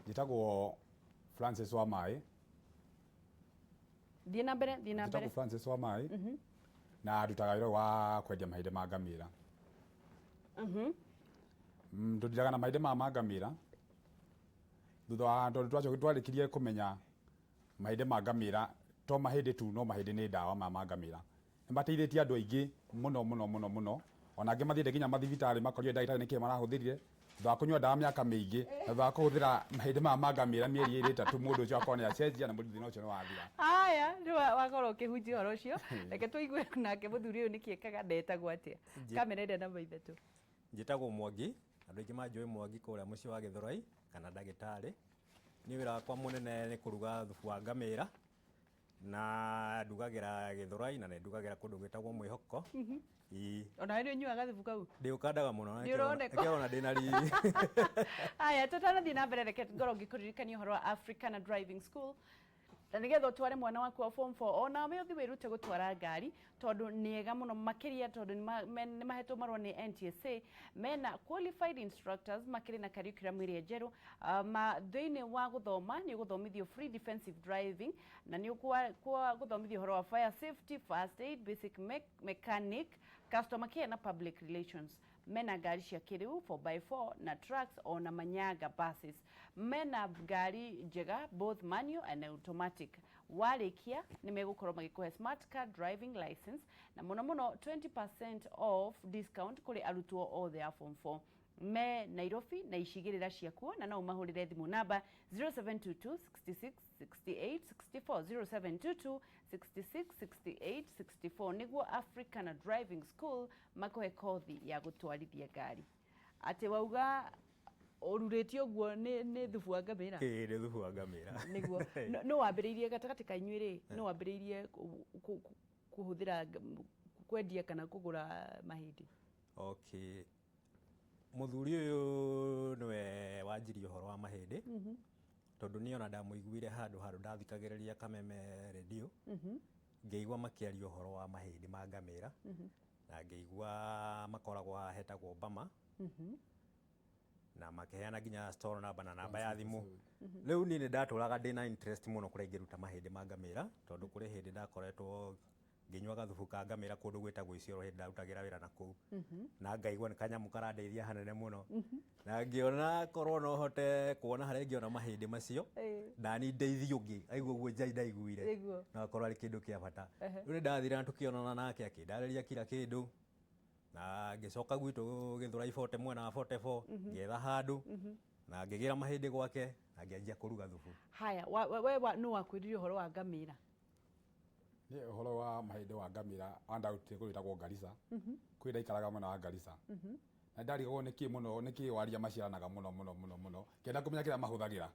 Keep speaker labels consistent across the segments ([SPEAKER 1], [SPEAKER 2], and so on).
[SPEAKER 1] Njĩtagwo Francis wa Mai.
[SPEAKER 2] Thiĩ na mbere.
[SPEAKER 1] Njĩtagwo Francis wa Mai. Na ndutaga wĩra wa kwendia mahĩndĩ ma ngamĩra. Ndutiraga na mahĩndĩ ma ngamĩra. Thutha wa tondũ twarĩkirie kũmenya mahĩndĩ ma ngamĩra to mahĩndĩ tu no mahĩndĩ nĩ ndawa ma ngamĩra. Nĩmateithĩtie andũ aingĩ mũno. Ona angĩ mathiĩte nginya mathibitarĩ makorire ndagĩtarĩ nĩkĩĩ marahũthĩrire. Thutha wa kũnyua ndawa mĩaka mĩingĩ, na thutha wa kũhũthĩra mahĩndĩ ma ngamĩra mĩeri ĩrĩ ĩtatũ, mũndũ ũcio akorwo nĩacenjia na thĩna ũcio nĩwathira.
[SPEAKER 2] Haya, rĩu wakorwo ũkĩhunjia ũhoro ũcio. Reke tũigue nake mũthuri ũyũ nĩkĩ ekaga, ndetagwo atĩa? Kamera ĩrĩa namba ithatũ.
[SPEAKER 3] Njĩtagwo Mwangi, andũ aingĩ manjũĩ Mwangi kũrĩa mũciĩ wa Gĩthũrai kana ndagĩtarĩ. Niĩ wĩra wakwa mũnene nĩ kũruga thubu wa ngamĩra na ndugagĩra Gĩthũrai na ndugagĩra kũndũ gwĩtagwo Mwĩhoko.
[SPEAKER 2] Ona nĩ ũnyuaga thubu kau?
[SPEAKER 3] Ndĩũkandaga mũno nĩkĩona ndĩna riri.
[SPEAKER 2] Haya, tũtanathiĩ na mbere, reke ngorwo ngĩkũririkania ũhoro wa Africana Driving School. Na nĩgetha ũtware mwana waku wa form 4 ona we ũthiĩ wĩrute gũtwara ngari, tondũ nĩega mũno makĩria tondũ nĩmahetwo marũa nĩ NTSA, mena qualified instructors, makĩrĩ na curriculum ĩrĩa njerũ. Thĩinĩ wa gũthoma nĩ ũgũthomithio free defensive driving, na nĩ ũgũthomithio ũhoro wa fire safety, first aid, basic mechanic, customer care na public relations. Mena ngari cia kĩrĩu 4x4 na trucks ona manyanga buses. Mena ngari njega both manual and automatic. Warĩkia nĩ megũkorwo magĩkũhe smart card driving license na mũno 20% off discount kũrĩ arutwo othe a form 4 me Nairobi na icigĩrĩra ciakuo, na no ũmahũrĩre thimũ namba 0722 66 68 64 0722 66 68 64 nĩguo Africana Driving School makũhe kothi ya gũtwarithia ngari. Atĩ wauga ũrurĩtio ũguo nĩ thubu wa ngamĩra?
[SPEAKER 3] Nĩ thubu wa ngamĩra.
[SPEAKER 2] Nĩguo no wambĩrĩirie gatagatĩ ka inyuĩ rĩ, no wambĩrĩirie kũhũthĩra kwendia kana kũgũra mahĩndĩ?
[SPEAKER 3] Okay. Mũthuri ũyũ nĩwe wanjirie ũhoro wa mahĩndĩ, tondũ niĩ ona ndamũiguire handũ ndathikagĩrĩria Kameme radio, ngĩigua makĩaria ũhoro wa mahĩndĩ ma ngamĩra, na ngĩigua makoragwo hetagwo Bama, na makĩheana nginya store number na namba ya thimũ. Rĩu niĩ nĩndatũraga ndĩna interest mũno kũrĩa ingĩruta mahĩndĩ ma ngamĩra, tondũ kũrĩ hĩndĩ ndakoretwo ngĩnyuaga thubu ka ngamĩra kũndũ gwĩtagwo Isiolo hĩndĩ ndarutagĩra wĩra nakũu, na ngaigua nĩ kanyamũ karandeithia hanene mũno, na ngĩona korwo no hote kuona harĩa ingĩona mahĩndĩ macio ndani ndeithio ũngĩ aigua ũguo njai ndaiguire na akorwo arĩ kĩndũ kĩa bata. Rĩu nĩ ndathire na tũkĩonana nake akĩndarĩria kila kĩndũ, na ngĩcoka gwitũ Gĩthũrai Forte mwena wa 44 ngĩetha handũ na ngĩgĩra mahĩndĩ gwake na ngĩanjia kũruga thubu.
[SPEAKER 2] Haya, we nũ wakwĩrire ũhoro wa ngamĩra?
[SPEAKER 1] Nĩ ũhoro wa mahĩndĩ wa ngamĩra andarutire kũrĩtagwo Garissa. Kwĩ ndaikaraga mwena wa Garissa. Na ndarigagwo nĩkĩ waria maciaranaga mũno. Kĩenda kũmenya kĩrĩa mahũthagĩra.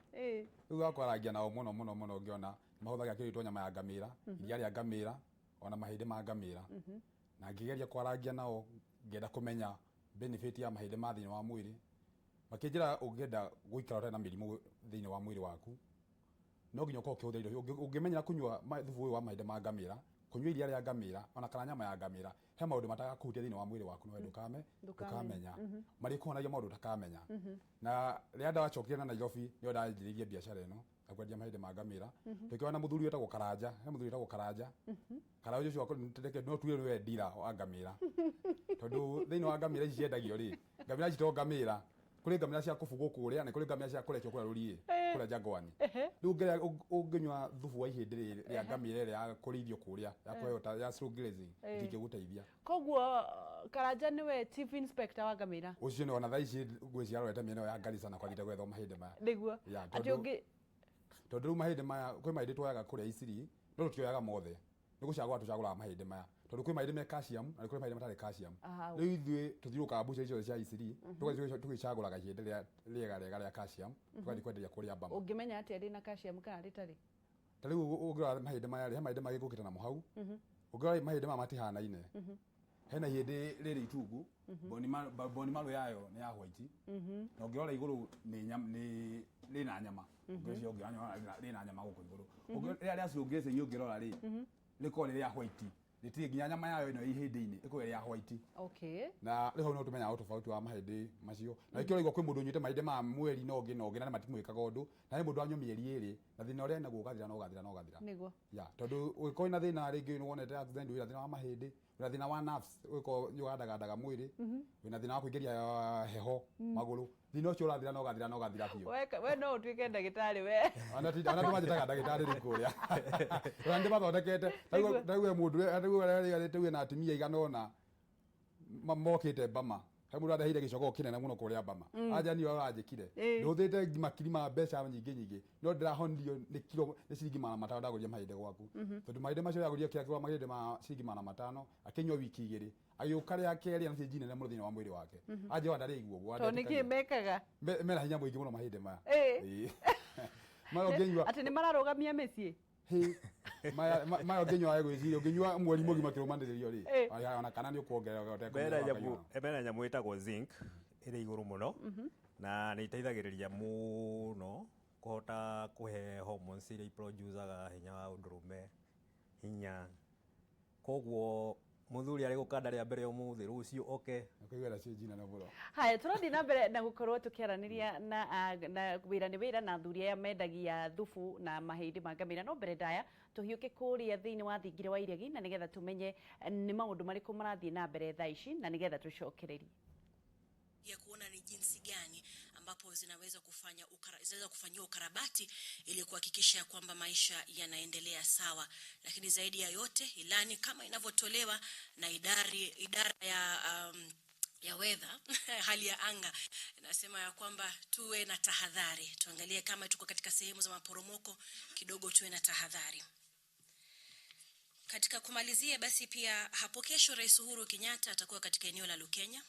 [SPEAKER 1] Rĩu wakwarangia nao mũno ngĩona mahũthagĩra kĩrĩtwo nyama ya ngamĩra, iria rĩa ngamĩra, ona mahĩndĩ ma ngamĩra. Na ngĩgeria kwarangia nao ngĩenda kũmenya benefit ya mahĩndĩ ma thĩinĩ wa mwĩrĩ. Makĩnjĩra ũngĩenda gũikara ũtarĩ na mĩrimũ thĩinĩ wa mwĩrĩ waku, no nginya ũkorwo ũkĩhũthĩra irio. Ũngĩmenyera kũnyua thubu ũyũ wa mahĩndĩ ma ngamĩra, kũnyua iria rĩa ngamĩra ona kana nyama ya ngamĩra, he maũndũ matagakuhutia thĩinĩ wa mwĩrĩ waku no ndũkamenya, marĩ kuonagia maũndũ utakamenya. Na rĩrĩa ndacokire na Nairobi nĩyo ndanjĩrĩirie biacara ĩno ya kwendia mahĩndĩ ma ngamĩra. Tũkĩona na mũthuri wĩtagwo Karanja, he mũthuri wĩtagwo Karanja. Karanja ũcio no tuge nĩwe dealer wa ngamĩra, tondũ thĩinĩ wa ngamĩra ici ciendagio rĩ, ngamĩra ici to ngamĩra, kũrĩ ngamĩra cia kũbugwo kũrĩa na kũrĩ ngamĩra cia kũrekio kũrĩa rũriĩ kũrĩa Jangwani. Rĩu ũngĩnyua thubu wa ihĩndĩ rĩa ngamĩra ĩrĩa ya kũrĩithio kũrĩa ya kũheo ya slow grazing ndingĩgũteithia.
[SPEAKER 2] Koguo Karanja nĩwe chief inspector wa ngamĩra? Ũcio
[SPEAKER 1] nĩ ona thaa ici ngwĩciria arorete mĩena ĩyo ya Garissa na kwagĩte gwetha mahĩndĩ maya.
[SPEAKER 2] Nĩguo atĩ ũngĩ
[SPEAKER 1] tondũ rĩu mahĩndĩ maya kwĩ mahĩndĩ twoyaga kũrĩa Isiri no tũtioyaga mothe, nĩ gũcagũra tũcagũraga mahĩndĩ maya tondũ kwĩ mahĩndĩ me calcium na kwĩ mahĩndĩ matarĩ calcium. Rĩu ithuĩ tũthiũrũkaga mbuca icio cia Isiri tũgĩcagũraga ihĩndĩ rĩega rĩa calcium tũgathiĩ kwenderia kũrĩa Bama.
[SPEAKER 2] Ũngĩmenya atĩa rĩna calcium kana rĩtarĩ?
[SPEAKER 1] Ta rĩu ũngĩrora mahĩndĩ maya he mahĩndĩ magĩgũkĩte na mũhau, ũngĩrora mahĩndĩ maya matihanaine. Hena ihĩndĩ rĩrĩ itungu, boni marũ yayo nĩ ya white, na ũngĩrora igũrũ rĩna nyama, ũngĩrora ũngĩrora rĩna nyama gũkũ igũrũ. Rĩrĩa rĩa slow grazing ũngĩrora rĩ, rĩkoragwo rĩ rĩa white nitire nginya nyama yayo ino ihindi-ini iko ya white.
[SPEAKER 2] Okay.
[SPEAKER 1] Na riho no tumenya tofauti wa mahindi macio na ikio igwa kwi mundu nyite mahindi ma mweri no ngi na matimwikaga undu na he mundu anyo mieri eri na thina uria naguo ugathira
[SPEAKER 2] niguo
[SPEAKER 1] ya tondu uko ina thina ringi ni wonete accident wira thina wa mahindi wira thina wa nerves uko nyugandaga mwiri wina thina wa kuingiria heho maguru thina ucio urathira no ugathira pio
[SPEAKER 2] we no utwike ndagitari we
[SPEAKER 1] ana tumajitaga ndagitari rikuria rande bathondekete taigwe mundu taigwe na atimia iganona mokite bama he mundu athehire gicoko kinene muno kuria bama aja ni arajikire nduthite makiri ma mbeca nyingi no ndirahondio ni kilo ni ciringi 500 ndaguria mahinde gwaku tondu mahinde macio yaguria kilo mahinde ma ciringi 500 akinywa wiki igiri agiuka ria keri na ciringi nene muno thina wa mwiri wake aja wa ndari iguo gwa
[SPEAKER 2] to niki mekaga
[SPEAKER 1] mena hinya muingi muno mahinde maya
[SPEAKER 2] mayo genywa ati ni mararugamia mecii mayo genywa egwiciria nginywa mweri mugima kirumanirio ri ona kana ni ukuongerera
[SPEAKER 3] utekå ebena nyamu itagwo zinc iri iguru muno na ni iteithagiriria muno kuhota kuhe hormones iria iproducaga hinya wa undurume hinya koguo muthuri ari gukanda ria mbere umuthi rucio oke
[SPEAKER 1] akaigera cijina na buro
[SPEAKER 2] haya turathi na mbere na gukorwo tukiaraniria na wira ni wira na thuri ya mendagia thubu na mahindi ma ngamira no mbere ndaya tuhiuke kuria thiini wa thingire wa iregi na nigetha tumenye ni maundu mariku marathie na mbere thaa ici na nigetha tucokererie
[SPEAKER 4] ya kuona ni jinsi gani ambapo zinaweza kufanyiwa ukarabati ili kuhakikisha kwamba maisha yanaendelea sawa, lakini zaidi ya yote ilani kama inavyotolewa na idara ya weather hali ya anga inasema ya kwamba tuwe na tahadhari, tuangalie kama tuko katika sehemu za maporomoko kidogo, tuwe na tahadhari. Katika kumalizia basi pia hapo kesho Rais Uhuru Kenyatta atakuwa katika eneo la Lukenya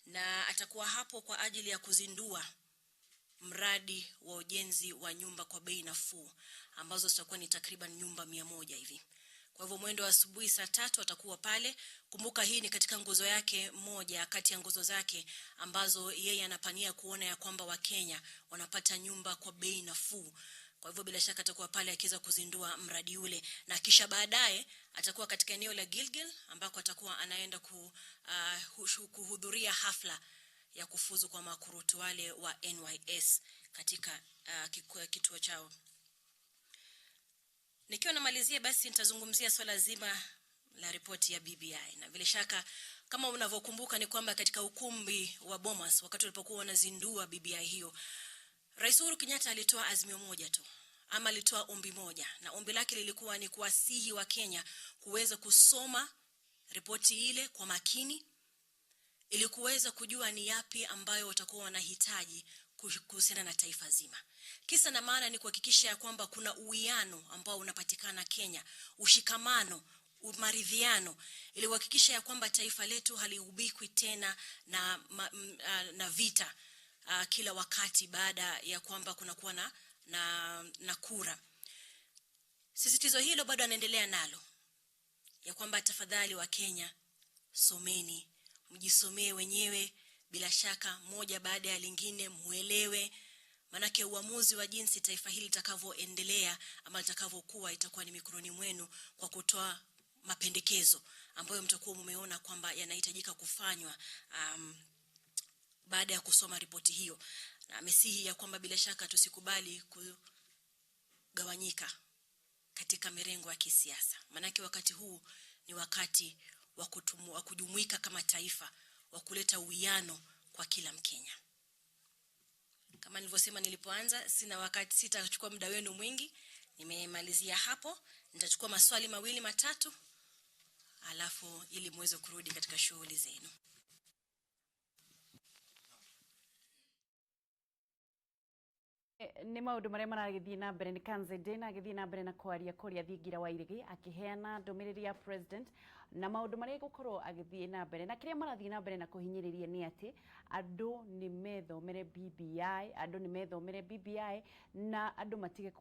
[SPEAKER 4] na atakuwa hapo kwa ajili ya kuzindua mradi wa ujenzi wa nyumba kwa bei nafuu ambazo zitakuwa ni takriban nyumba 100 hivi. Kwa hivyo mwendo wa asubuhi saa 3 atakuwa pale. Kumbuka hii ni katika nguzo yake moja kati ya nguzo zake ambazo yeye anapania kuona ya kwamba Wakenya wanapata nyumba kwa bei nafuu. Kwa hivyo bila shaka atakuwa pale akiweza kuzindua mradi ule na kisha baadaye atakuwa katika eneo la Gilgil ambako atakuwa anaenda kuhudhuria hafla ya kufuzu kwa makurutu wale wa NYS katika kituo chao. Nikiwa namalizia basi nitazungumzia swala zima la ripoti ya BBI na bila shaka kama unavyokumbuka ni kwamba katika ukumbi wa Bomas wakati walipokuwa wanazindua BBI hiyo Rais Uhuru Kenyatta alitoa azimio moja tu, ama alitoa ombi moja, na ombi lake lilikuwa ni kuwasihi wa Kenya kuweza kusoma ripoti ile kwa makini ili kuweza kujua ni yapi ambayo watakuwa wanahitaji kuhusiana na taifa zima. Kisa na maana ni kuhakikisha ya kwamba kuna uwiano ambao unapatikana Kenya, ushikamano, maridhiano, ili kuhakikisha ya kwamba taifa letu haliubikwi tena na vita kila wakati baada ya kwamba kunakuwa na kura. Sisitizo hilo bado anaendelea nalo ya kwamba tafadhali wa Kenya someni, mjisomee wenyewe, bila shaka moja baada ya lingine muelewe, manake uamuzi wa jinsi taifa hili litakavyoendelea ama litakavyokuwa itakuwa ni mikononi mwenu kwa kutoa mapendekezo ambayo mtakuwa mmeona kwamba yanahitajika kufanywa baada ya kusoma ripoti hiyo. Na amesihi ya kwamba bila shaka tusikubali kugawanyika katika mirengo ya kisiasa. Manake wakati huu ni wakati wa kujumuika kama taifa, wa kuleta uwiano kwa kila Mkenya. Kama nilivyosema nilipoanza, sitachukua muda wenu mwingi. Nimemalizia hapo. Nitachukua maswali 2 matatu alafu ili muweze kurudi katika shughuli zenu.
[SPEAKER 2] Ni maundu maria maragithie na mbere ni Kanzede na agithie na mbere na kwaria thingira wa irigi akiheana ndumiriri ya president na maundu maria gukorwo agithie na mbere na kiria marathie na mbere na kuhinyiriria ni ati andu ni methomere BBI, andu ni methomere BBI na andu matige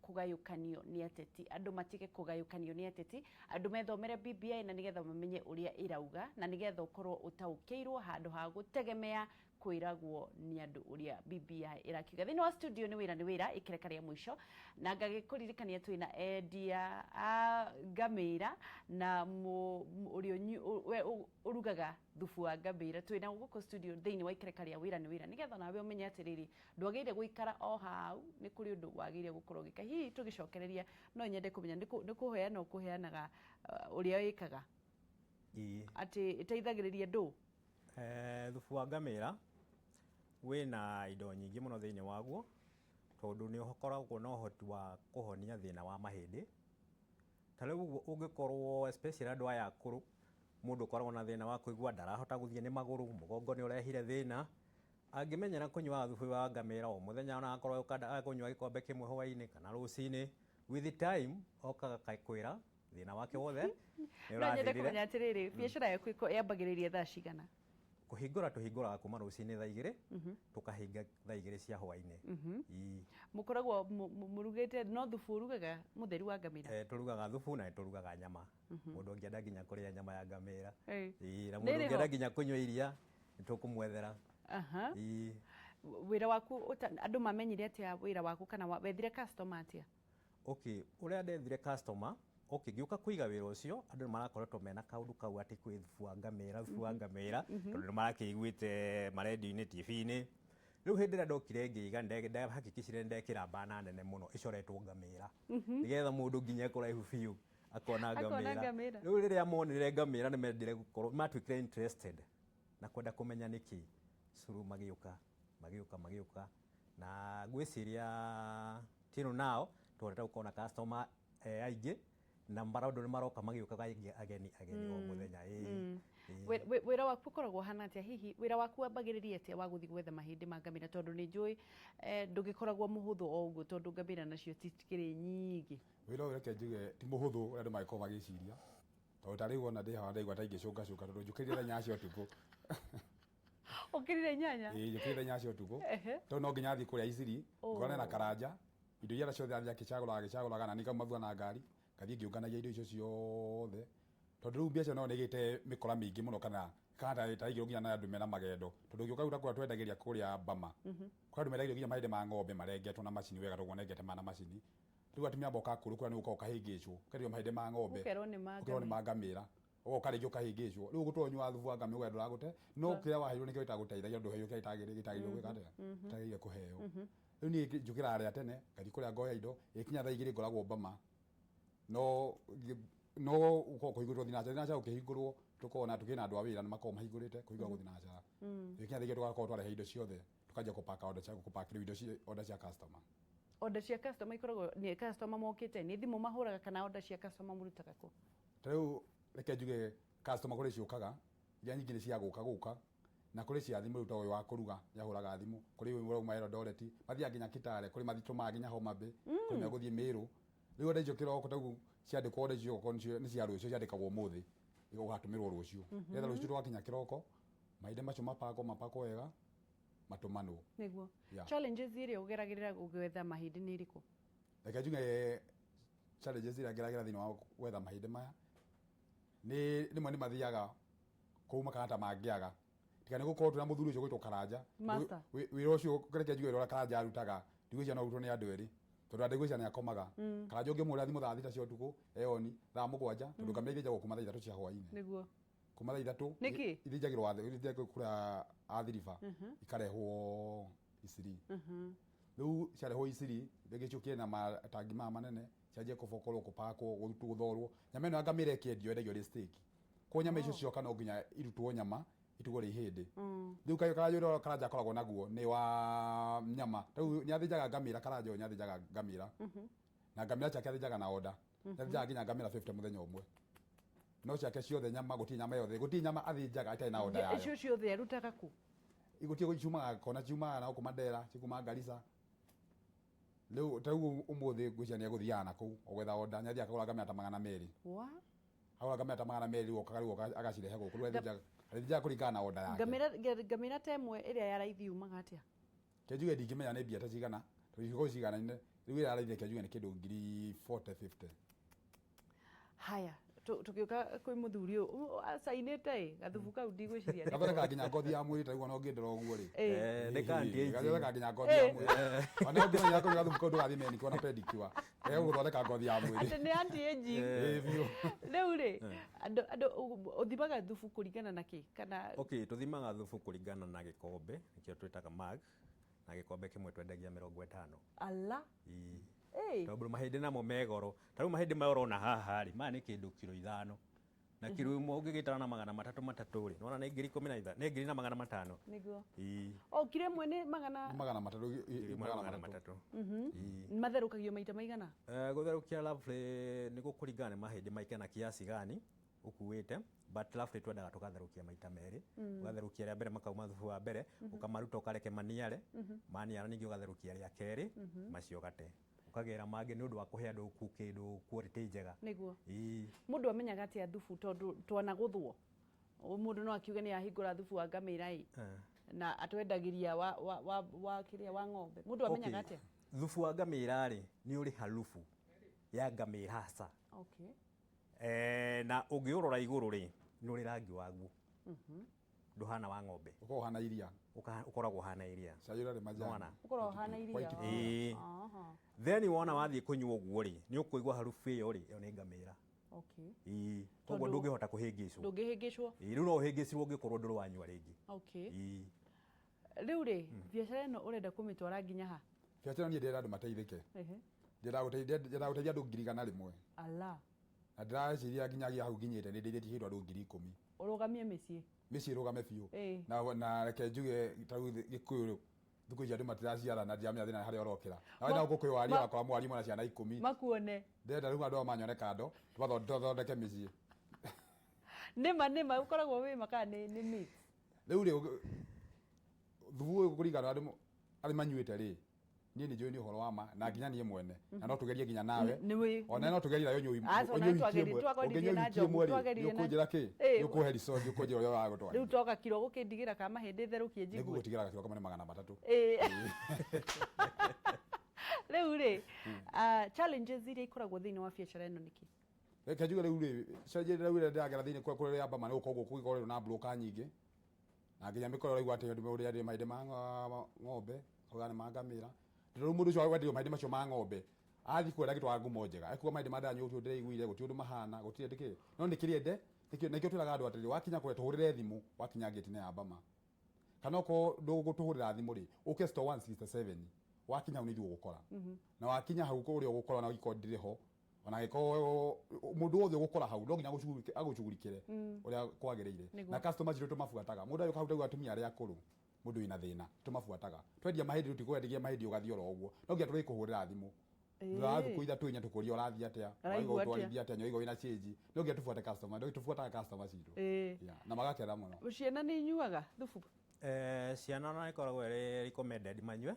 [SPEAKER 2] kugayukanio ni ateti, andu matige kugayukanio ni ateti, andu methomere BBI na nigetha mamenye uria irauga na nigetha ukorwo utaukeirwo handu ha gutegemea kwiragwo ni andu uria BBI irakiuga. Thini wa studio ni Wira ikereka ria mwisho na ngagikuririkania twina endia a ngamira na urio urugaga thufu wa ngamira twina guko studio thini wa ikereka ria Wira nigetha nawe umenye atiriri ndwagire guikara o hau ni kuri undu wagire gukorwo gika hihi tugicokereria no nyende kumenya ni kuheana ukuheanaga uria wikaga ati iteithagiriria ndu
[SPEAKER 3] thufu wa ngamira wina indo nyingi muno thiini waguo tondu ni ukoragwo na uhoti wa kuhonia thina wa mahindi. Ta riu ungikorwo especially andu aya akuru mundu ukoragwo na thina wa kuigua ndarahota guthie ni maguru, mugongo ni urehire thina, angimenyera kunywa thufu wa ngamira o muthenya ona akorwo kunywa gikombe kimwe hwaini kana rucini, with the time okaga kwira thina wake wothe ni
[SPEAKER 2] urathirire. No nyende kumenya atiriri biashara yaku yambagiriria thaa cigana?
[SPEAKER 3] Tuhinguraga kuma rucini thaa 2 tukahinga thaa 2 cia hwaini.
[SPEAKER 2] Mukoragwo murugite no thufu urugaga mutheri wa ngamira?
[SPEAKER 3] Turugaga thufu na turugaga nyama. Mundu ngienda nginya kuria nyama ya ngamira. Na mundu ngienda nginya kunywa iria tukumwethera.
[SPEAKER 2] Wira waku andu mamenyire atia wira waku kana wethire customer atia?
[SPEAKER 3] Okay, uria ndethire customer ngiuka kuiga wira ucio andu marakoretwo mena kaundu kau ati kwi thufu wa ngamira tondu ni marakiguite maredio-ini TV-ini. Riu hindi ria ndokire ngiiga ndahakikishire ndekira bana nene muno icoretwo ngamira nigetha mundu nginya ekuraihu biu akona ngamira. Riu riria monire ngamira ni mendire gukorwo matwikire interested na kwenda kumenya niki curu magiuka na gwiciria tino nao twenda gukona customer aingi na mbaraundo ni maroka magiuka ageni o muthenya.
[SPEAKER 2] Wira waku koragwo hana atia hihi wira waku wambagiriria atia wa guthi gwetha mahindi ma ngamira tondu ni njui ndugikoragwo muhuthu o uguo tondu ngamira nacio titikiri nyingi?
[SPEAKER 1] Wira uyu reke njuge ti muhuthu uria andu magikorwo magiciria tondu tariu ona ndi hawa ndaigua ta ingicunga tondu njukirire nyanya cia utuku.
[SPEAKER 2] Ukirire nyanya?
[SPEAKER 1] Njukirire nyanya cia utuku tondu no nginya athii kuria iciri ngorane na karanja indo iria ciothe athii agicaguraga na nikamathuana na ngari kathii ngiunganagia indo icio ciothe tondu riu biacara no nigite mikora mingi muno kana tarigiro nginya na andu mena magendo tondu ngiuka guta kuria twendagiria kuria Bama kwa andu mendagirio nginya mahindi ma ng'ombe marengetwo na macini wega toguo nengete mana macini. Riu atumia boka kuru kuria ni uka ukahingicwo kendio mahindi ma ng'ombe ukerwo ni ma ngamira ukarigio ukahingicwo. Riu gutonywa thufu wa ngamira we nduragute no kiria waheirwo nikio itaguteithagia ndu heyo kia itagirire gwikate itagirire kuheo. Riu ni njukira aria tene ngathi kuria ngoya indo ikinya thaa 2 ngoragwo Bama no uko kuhingurwo thinacara ukihingurwo tukona tukina andu a wira ni makoma mahingurite kuhingurwo thinacara ikinya thige tugakorwo twarehe indo ciothe tukajia kupaka order cia kupakira indo cia order cia customer.
[SPEAKER 2] Order cia customer ikoragwo ni customer mokite ni thimu mahuraga kana order cia customer murutaga ku?
[SPEAKER 1] Riu reke njuge customer kuri ciukaga iria nyingi ni cia guka na kuri cia thimu ruta uyu wa kuruga yahuraga thimu kuri uyu urauma Eldoret mathia nginya Kitale kuri mathituma nginya Homa Bay kuri meguthie Meru. Riu order icio kiroko tagu ciandikwo order icio koncio ni cia rucio ciandikagwo muthi igatumirwo rucio etha rucio twakinya kiroko mahinde macio mapako wega matumanwo
[SPEAKER 2] niguo. Challenges iria ugeragirira gwetha mahindi ni iriku?
[SPEAKER 1] Reke njuge challenges iria ngeragera thini wa gwetha mahindi maya ni rimwe ni mathiaga kuuma kana ta mangiaga tika ni gukorwo tuna muthuri ucio gwitwo Karanja wira ucio reke njuge ura Karanja arutaga ndigwicia no urutwo ni andu eri tondu andigwicia ni akomaga Karanja ungimura thimu thaa 3 cia utuku eoni thaa 7 tondu ngamira igejagwo kuma thaa 3 cia hwaini
[SPEAKER 2] niguo
[SPEAKER 1] kuma thaa 3
[SPEAKER 2] niki
[SPEAKER 1] ithijagirwo ithijagirwo kura athirifa ikarehwo Isiri. Riu ciarehwo Isiri begicukie na matangi manene cianjie kubokorwo kupakwo guthorwo nyama ino ya ngamira ikendio endagio ri steak ko nyama icio cioka no nginya irutwo nyama itugwo ri hindi. Riu Karanja Karanja akoragwo naguo ni wa nyama riu nyathĩnjaga ngamira Karanja nyathĩnjaga ngamira na ngamira ciake athĩnjaga na order nyathĩnjaga nginya ngamira 50 muthenya umwe no ciake ciothe nyama guti nyama yothe guti nyama athĩnjaga atarĩ na order yayo.
[SPEAKER 2] Icio ciothe arutaga ku?
[SPEAKER 1] Igutie guciumaga kona ciumaga na kumandera cikuma Garissa. Riu tagu umuthi ngwicania guthiana ku ogwetha order nyathia akagura ngamira ta 200.
[SPEAKER 2] Wa
[SPEAKER 1] hau ngamira ta magana meri ukagariwo agacirehe guku rwethija kuringana na order yake
[SPEAKER 2] ngamira ta ĩmwe ĩrĩa ya raithi yumaga atĩa
[SPEAKER 1] kenjuge ndingimenya nĩ mbia ta cigana tũgĩko cigana-inĩ rĩu ĩrĩa raithi kenjuge nĩ kĩndũ ngiri 40-50
[SPEAKER 2] haya tukiuka kwi muthuri uyu acainite gathubu kau ndigwiciria
[SPEAKER 1] gathondeka nginya ngothi ya mwĩrĩ taigua no ngĩndora ũguo rĩ
[SPEAKER 3] nĩ kandi
[SPEAKER 1] gathondeka nginya ngothi ya mwĩrĩ ona ũngĩmenya kũrĩ gathubu kau ndũgathiĩ manicure na pedicure gũthondeka ngothi ya mwĩrĩ
[SPEAKER 2] atĩ nĩ anti aging rĩu rĩ andũ ũthimaga thubu kũringana na kĩ kana
[SPEAKER 3] okay tuthimaga thubu kũringana na gĩkombe nĩkĩo twĩtaga mag na gĩkombe kĩmwe twendagia 50
[SPEAKER 2] ala
[SPEAKER 3] tondũ mahĩndĩ namo megoro tarĩu mahĩndĩ maya ũrona haha rĩ maya nĩ kĩndũ kiro 5 na kiro ĩmwe ũngĩgĩtara na 300 rĩ nĩwona nĩ ngiri 15 nĩ ngiri na 500
[SPEAKER 2] nĩguo kiro ĩmwe nĩ magana
[SPEAKER 1] 300
[SPEAKER 2] matherũkagio maita maigana
[SPEAKER 3] gũtherũkia roughly nĩ gũkũringana nĩ mahĩndĩ maike na kiasi gani ukuite but roughly twendaga tugatherũkia maita merĩ ugatherũkia rĩa mbere makauma thubu wa mbere ukamaruta ukareke maniare maniara ningĩ ugatherũkia rĩa kerĩ macio gate ukagera mangĩ nĩ ũndũ wa kũhe andũ kĩndũ quality njega
[SPEAKER 2] nĩguo mũndũ amenyaga atĩa thubu tondũ twana gũthwo mũndũ no akiuge nĩ ahingũra thubu wa ngamĩra na atwendagĩria wa kĩrĩa wa ng'ombe mũndũ amenyaga atĩa
[SPEAKER 3] thubu wa ngamĩra rĩ nĩ ũrĩ harufu ya ngamĩra hasa na ũngĩũrora igũrũ rĩ nĩ ũrĩ rangi waguo nduhana wa ng'ombe
[SPEAKER 1] uko hana iria
[SPEAKER 3] ukoragwo hana iria
[SPEAKER 1] sayura le majani
[SPEAKER 2] ukoragwo hana iria
[SPEAKER 3] then wona wathiĩ kũnyua ũguo rĩ nĩ ũkũigua harufu ĩyo rĩ ĩyo nĩ ngamĩra koguo ndũngĩhota kũhĩngĩcwo rĩu no ũhĩngĩcirwo ũngĩkorwo ndũrĩ wanyua rĩngĩ
[SPEAKER 2] rĩu rĩ biacara ĩno ũrenda kũmĩtwara nginya ha
[SPEAKER 1] biacara niĩ ndĩrenda andũ mateithĩke ndĩrenda gũteithia andũ 100,000
[SPEAKER 2] ala
[SPEAKER 1] na ndĩreciria nginyagia hau nginyĩte nĩ ndĩithĩtie andũ 10,000
[SPEAKER 2] ũrũgamie mĩciĩ
[SPEAKER 1] rũgame biũ na reke njuge tarĩu gĩkũyũ thikũ ici andũ matiraciarana ndiramenya thĩna harĩa ũrokĩra na wenda gũkũyũ waria wakora mwarimũ na ciana 10
[SPEAKER 2] makuone
[SPEAKER 1] ndĩrenda rĩu andũ manyone kando tũthondeke mĩciĩ
[SPEAKER 2] nĩma ũkoragwo wĩ maka nĩ mix
[SPEAKER 1] rĩu rĩ thubu ũyũ kũringana andũ arĩ manyuĩte rĩ niĩ nĩ njũĩ nĩ ũhoro wa ma na nginya niĩ mwene na no tũgerie nginya nawe ona no tũgerie nayo ũkũnjĩra kĩ ũkũhe resort ũkũnjĩra ũrĩa wagũtwara
[SPEAKER 2] rĩu toka kiro gũkĩndigĩra ka mahĩndĩ therũkie njigue
[SPEAKER 1] nĩguo gũtigĩra kiro kama nĩ 300
[SPEAKER 2] rĩu rĩ challenges iria ikoragwo thĩinĩ wa biacara ĩno nĩkĩ
[SPEAKER 1] reke njuge rĩu rĩ challenges rĩu ndĩragera thĩinĩ kũrĩa yamba ma nĩ gũkorwo gũkorwo na broker nyingĩ na nginya mĩkorwo raigua atĩ ũrĩa ndĩ mahĩndĩ ma ng'ombe ũgani ma ngamĩra rĩu mũndũ ũcio wenderio mahĩndĩ macio ma ng'ombe athiĩ kwenda gĩtwara ngumo njega ekuga mahĩndĩ ma ndanyu ũcio ndĩraiguire gũtirĩ ũndũ mahana gũtirĩ ndĩkĩ no nĩ kĩrĩende nĩkĩo twĩraga andũ atĩrĩ wakinya kũrĩa tũhũrĩre thimũ wakinya ngĩti-inĩ ya Bama kana okorwo ndũgũtũhũrĩra thimũ rĩ ũke store 167 wakinya hau nĩ ithuĩ ũgũkora na wakinya hau kũrĩa ũgũkora na gĩko ndĩrĩ ho ona gĩko mũndũ wothe ũgũkora hau no nginya agũcugurikĩre ũrĩa kwagĩrĩire na customer citũ tũmabuataga mũndũ agĩũka hau ndauga atumia arĩa akũrũ mũndũ wĩna thĩna tũmabuataga twendia mahĩndĩ tũtikwendagia mahĩndĩ ũgathiĩ oro ũguo no nginya tũrĩkũhũrĩra thimũ thutha thikũ ithatũ inya tũkũria ũrathiĩ atĩa waigua ũtwarithia atĩa nyoiga wĩna change no nginya tũbuate customer ndio tũbuataga customer citũ na magakena mũno
[SPEAKER 2] ciana nĩ inyuaga thubu
[SPEAKER 3] ciana no ikoragwo ĩrĩ recommended manyue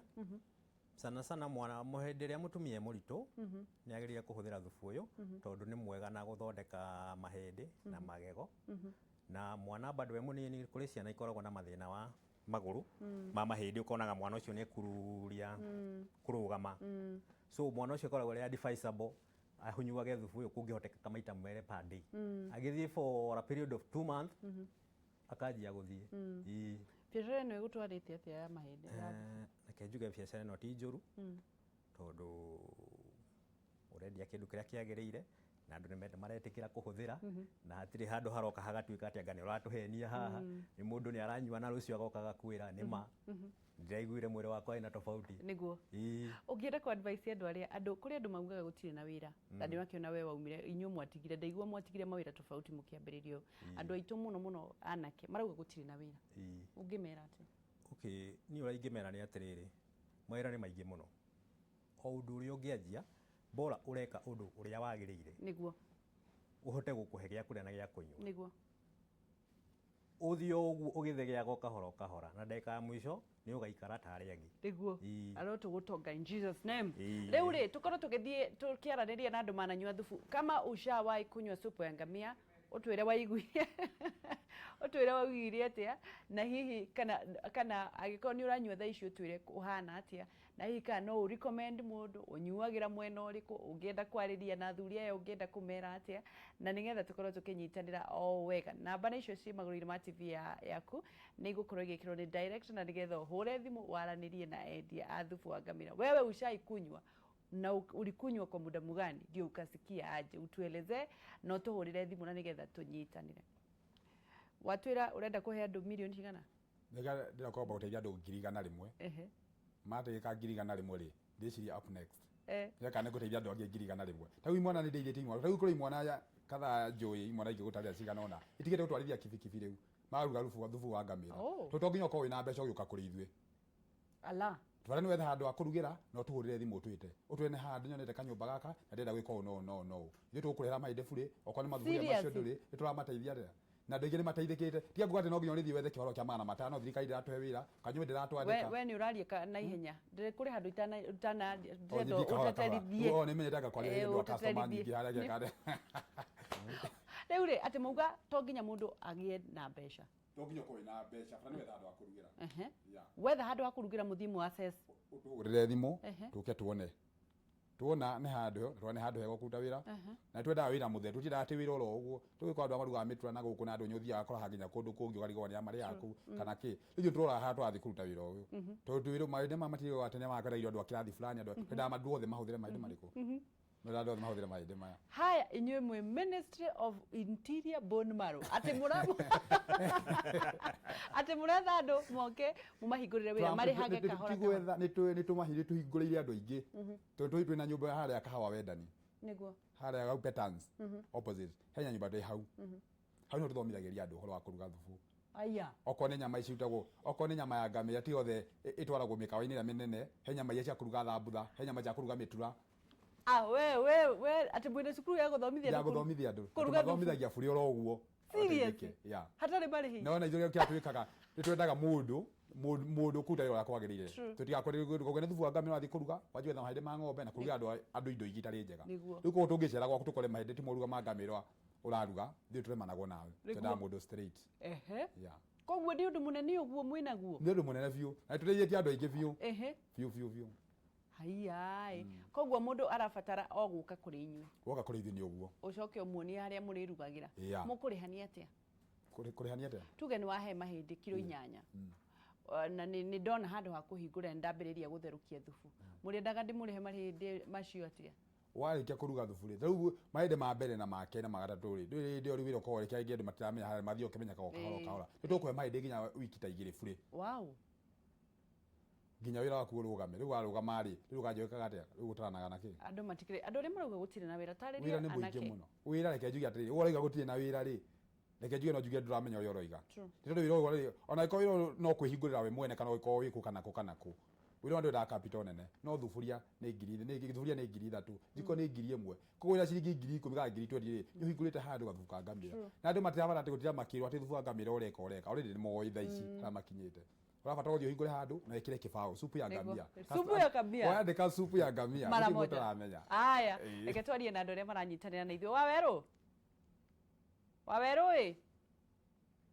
[SPEAKER 3] sana mwana mũhĩndĩ rĩa mũtumia mũritũ nĩ agĩrĩire kũhũthĩra thubu ũyũ tondũ nĩ mwega na gũthondeka mahĩndĩ na magego na mwana bado we mũnini kũrĩ ciana ikoragwo na mathĩna wa magũrũ ma mahĩndĩ ũkonaga mwana ũcio nĩ ekururia kũrũgama so mwana ũcio akoragwo rĩa advisable ahunyuage thubu ũyũ kũngĩhoteka maita merĩ per day agĩthiĩ for a period of 2 months akanjia gũthiĩ
[SPEAKER 2] biacara ĩno ĩgũtwarĩte atĩa ya mahĩndĩ
[SPEAKER 3] reke njuge biacara ĩno ti njũru tondũ ũrendia kĩndũ kĩrĩa kĩagĩrĩire na andũ nĩ maretĩkĩra kũhũthĩra na hatirĩ handũ haroka hagatuĩka atĩ anga nĩ ũratũhenia haha nĩ mũndũ nĩ aranyua na rũciũ agoka gakwĩra nĩ ma ndĩraiguire mwĩrĩ wakwa ĩna tofauti
[SPEAKER 2] nĩguo ũngĩenda kũ advice andũ kũrĩ andũ maugaga gũtirĩ na wĩra na nĩ wakĩona we waumire inyuĩ mwatigire ndaigua mwatigire mawĩra tofauti mũkĩambĩrĩrio andũ aitũ mũno anake marauga gũtirĩ na wĩra ũngĩmera atĩ
[SPEAKER 3] niĩ ũrĩa ingĩmera nĩ atĩrĩrĩ mawĩra nĩ maingĩ mũno o ũndũ ũrĩa ũngĩanjia bora ũreka ũndũ ũrĩa wagĩrĩire
[SPEAKER 2] nĩguo
[SPEAKER 3] ũhote gũkũhe gĩa kũrĩa na gĩa kũnyua
[SPEAKER 2] nĩguo
[SPEAKER 3] ũthiĩ ũguo ũgĩthe gĩago kahora na ndagĩka ya mũico nĩ ũgaikara ta arĩa angĩ
[SPEAKER 2] nĩguo arĩa tũgũtonga in Jesus name rĩu rĩ tũkorwo tũgĩthiĩ tũkĩaranĩria na andũ mananyua thubu kama ushawahi kunywa supu ya ngamia utwire waiguire utwire waiguire atia na hihi kana agiko ni uranyua tha icio utwire uhana atia na hihi kana no recommend mundu unyuagira mwena uriku ungienda kwariria na athuri aya ungienda kumera atia na nigetha tukorwo tukinyitanira o wega namba na icio ci magurire ma TV yaku ni igukorwo igikirwo ni direct na nigetha hure thimu waranirie na endia a thubu wa ngamira wewe ushaikunywa na ulikunywa kwa muda mgani ndio ukasikia aje utueleze na tuhurire thimu na nigetha tunyitanire watwira urenda kuhe andu milioni cigana
[SPEAKER 1] ndira kwa about andu 100,000 mate ka 100,000 ri ndiciria up next yaka ne guteithia andu angi 100,000 tawi mwana ni ndeithie imwana tawi kuri mwana ya katha njui imwana ingi gutaria cigana ona itigete gutwarithia kibikibi riu maruga thubu wa ngamira tutonginya ko wina mbeca ugiuka kuri ithwe
[SPEAKER 2] ala
[SPEAKER 1] twara ni wetha handu akurugira no tuhurire thimu utwite utwene handu nyonete kanyumba gaka na ndenda gwika no ithu tukurehera mahinde bure okoni mathuria macio nduri nituramateithia ria na ndegere mateithikite tiga ngwate no nginya nithi wethe kihoro kia magana matano thirikari ndiratuhe wira kanyumba ndiratwandika
[SPEAKER 2] we ni uraria na ihenya ndire kuri handu itana ndendo utaterithie
[SPEAKER 1] o ni menyetaga kwa ndo customer nyingi haria gekade
[SPEAKER 2] riu ri ati mauga to nginya mundu agie na mbeca
[SPEAKER 1] to nginya ko wina mbeca fana wetha handu akurugira
[SPEAKER 2] wetha handu akurugira muthimu access
[SPEAKER 1] utugurire thimu tuke tuona ne handu tuone handu hego kuruta wira na twenda wira muthe tutira ati wira ro uguo tugikwa andu amaruga mitura na guku na andu nyuthia akora haginya kundu kungi ukarigwo mari yaku kana ki riu turora hatu athi kuruta wira uyu to wira maide mamatiro atene makara irio andu akirathi fulani andu twenda madu othe mahuthire maide mariko Murado mahuthire maide maya
[SPEAKER 2] haya inywe mwe Ministry of Interior Bone Marrow ati murabo ati muratha andu moke mumahingurire wira mari hage kahora
[SPEAKER 1] tigwetha ni tumahiri tuhingurire andu aingi tondu twina nyumba haria kahawa wendani
[SPEAKER 2] niguo
[SPEAKER 1] haria gau Petans opposite henya nyumba ndai hau no tuthomithagiria andu horo wa kuruga thubu
[SPEAKER 2] aya
[SPEAKER 1] okone nyama ici utagwo okone nyama ya ngamia ti othe itwaragwo mikawa-ini ria minene henya nyama cia kuruga thambutha henya nyama cia kuruga mitura
[SPEAKER 2] we ati mwene cukuru ya
[SPEAKER 1] guthomithia andu guthomithagia buri oro uguo
[SPEAKER 2] seriously hatari bari hi
[SPEAKER 1] no na izo kia twikaga nitwendaga mundu kuta yo yakwagirire tutigakorire thubu wa ngamira wathi kuruga wajwetha mahinde ma ng'ombe na kuruga andu indo igitari njega riu ko tungicera gwaku tukore mahinde ti muruga ma ngamira uraruga thiu turemanagwo nawe twenda mundu straight
[SPEAKER 2] koguo ndi undu munene uguo mwinaguo
[SPEAKER 1] ndi undu munene biu na tureithie andu aingi biu
[SPEAKER 2] Ai koguo mundu arabatara o guka kuri inywe
[SPEAKER 1] woka kuri ithi ni uguo
[SPEAKER 2] ucoke umuonie haria muri rugagira mukurihania atia
[SPEAKER 1] kurihania atia
[SPEAKER 2] tuge ni wahe mahindi kilo 8 na ni ndona handu ha kuhingura ndambiriria gutherukia thubu muri ndaga ndimurihe mahindi macio atia
[SPEAKER 1] warikia kuruga thubu ri riu mahinde ma mbere na ma kene magatatu ri ndio wira ko rekia ngi andu matiramenya haria mathio kimenya kahora nitukuhe mahinde nginya wiki ta igiri bure
[SPEAKER 2] wow
[SPEAKER 1] nginya wira waku rugame riu warugama ri riu kanjoikaga atia riu gutaranaga na ki
[SPEAKER 2] andu matikire andu ri marauga gutire na wira tariria
[SPEAKER 1] wira ni muingi muno wira reke njugi atiri uraiga gutire na wira ri reke njugi no njugi nduramenya uria uroiga ndio wira uri ona iko wira no kwihingurira we mwene kana iko wiku kana ku wira ndio da capital nene no thuburia ni thuburia ni 3,000 jiko ni 1,000 koguo ira ciringi 10,000 ga 20 ni hingurite handu gathuka ngamira na andu matirabara ati gutira makiro ati thubu ngamira ureka already ni moitha ici na makinyite urabata guthio hingure handu na ikire kibao supu ya ngamia wandika supu ya ngamia
[SPEAKER 2] mara moja aya reke twarie na andu aria maranyitanira na ithuĩ waweru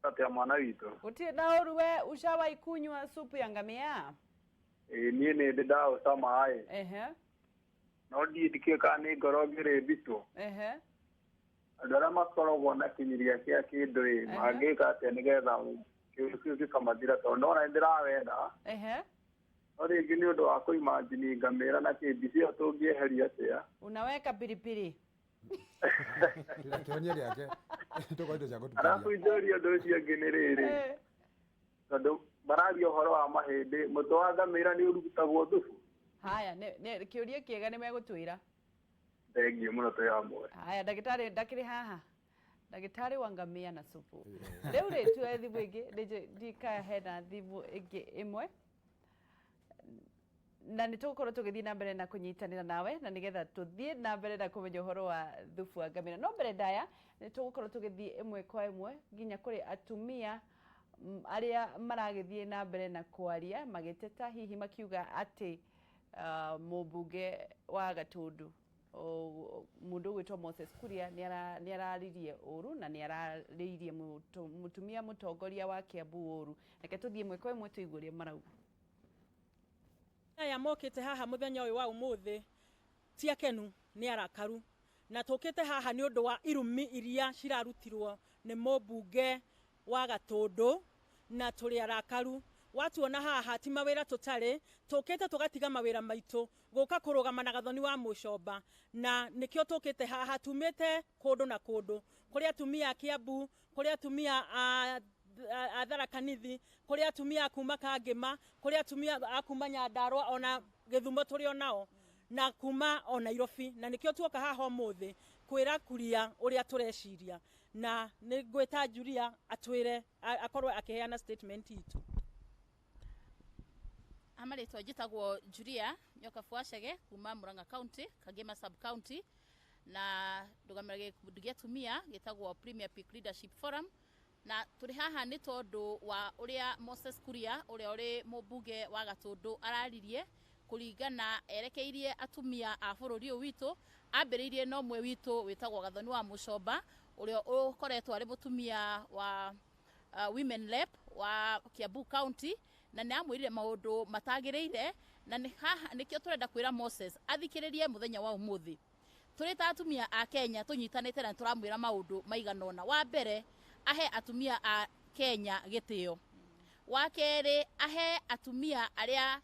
[SPEAKER 5] atia mwana witu
[SPEAKER 2] utie na uru we ushawahi kunywa supu ya ngamia
[SPEAKER 5] niĩ nĩ ndĩ ndaũcama no ndiĩtĩkie kana nĩ ngoro ngĩrĩ mbitũ andũ arĩa makoragwo na kinyiria kĩa kĩndũ mangĩka atĩa nĩgetha gĩkamathira tondũ ndona nĩ ndĩrawenda no rĩngĩ nĩ ũndũ wa kũimagine ngamĩra na kĩmbi cio tũngĩeheria atĩa
[SPEAKER 2] unaweka pilipili
[SPEAKER 1] kĩonia gĩake tũkorwo indo cia gũtukania
[SPEAKER 5] arabu njũria ũndũ ũcio ũngĩ nĩ rĩrĩ tondũ mararia ũhoro wa mahĩndĩ mũtwe wa ngamĩra nĩ ũrutagwo thubu
[SPEAKER 2] haya nĩ kĩũria kĩega nĩ megũtwĩra
[SPEAKER 5] thengiũ mũno twĩ hamwe
[SPEAKER 2] haya ndagĩtarĩ ndakĩrĩ haha ndagĩtarĩ wa ngamia na supu rĩu rĩ tuoe thimũ ĩngĩ ndikahe na thimũ ĩngĩ ĩmwe na nĩ tũgũkorwo tũgĩthiĩ na mbere na kũnyitanĩra nawe na nĩgetha tũthiĩ na mbere na kũmenya ũhoro wa thubu wa ngamĩra no mbere ndaya nĩ tũgũkorwo tũgĩthiĩ ĩmwe kwa ĩmwe nginya kũrĩ atumia arĩa maragĩthiĩ na mbere na kwaria magĩteta hihi makiuga atĩ mũmbunge wa Gatundu mundu gwitwa Moses Kuria ni araririe uru na ni araririe mutumia mutongoria wa Kiambu uru. Reke tuthie mweko imwe tuigurie marauga.
[SPEAKER 6] Aya mokite haha muthenya uyu wa umuthi ti akenu ni arakaru na tukite haha ni undu wa irumi iria cirarutirwo ni mubunge wa Gatundu na turi arakaru. Watuona haha ti mawira tutari tukite tugatiga mawira maitu guka kurugama na gathoni wa Mucomba na nikio tukite haha tumite kundu na kundu kuri atumia Kiambu kuri atumia Tharaka Nithi kuri atumia kuma Kangima kuri atumia akuma Nyandarua ona Githumo turi onao na kuma ona Nairobi na nikio tuoka haha umuthi kwira Kuria uria tureciria na ni ngwita Julia atwire akorwe akiheana statement itu.
[SPEAKER 7] Amaretwa jitagwo Julia nyoka Fuashege kuma Murang'a County Kagema sub county na ndugamirage kundugia tumia gitagwo Premier Peak Leadership Forum na turi haha ni tondu wa uria Moses Kuria uria uri mubunge wa Gatundu araririe kuringana erekeirie atumia a bururi witu ambiriirie no mwe witu witagwo Gathoni wa Mucomba uria ukoretwo ari mutumia wa Women Rep wa Kiambu County na ni amwirire maundu matagireire na ni haha nikio turenda kwira Moses athikiririe muthenya wa umuthi. Turi ta atumia a Kenya tunyitanite na turamwira maundu maiganona. Wa mbere ahe atumia a Kenya gitio. Wa keri ahe atumia aria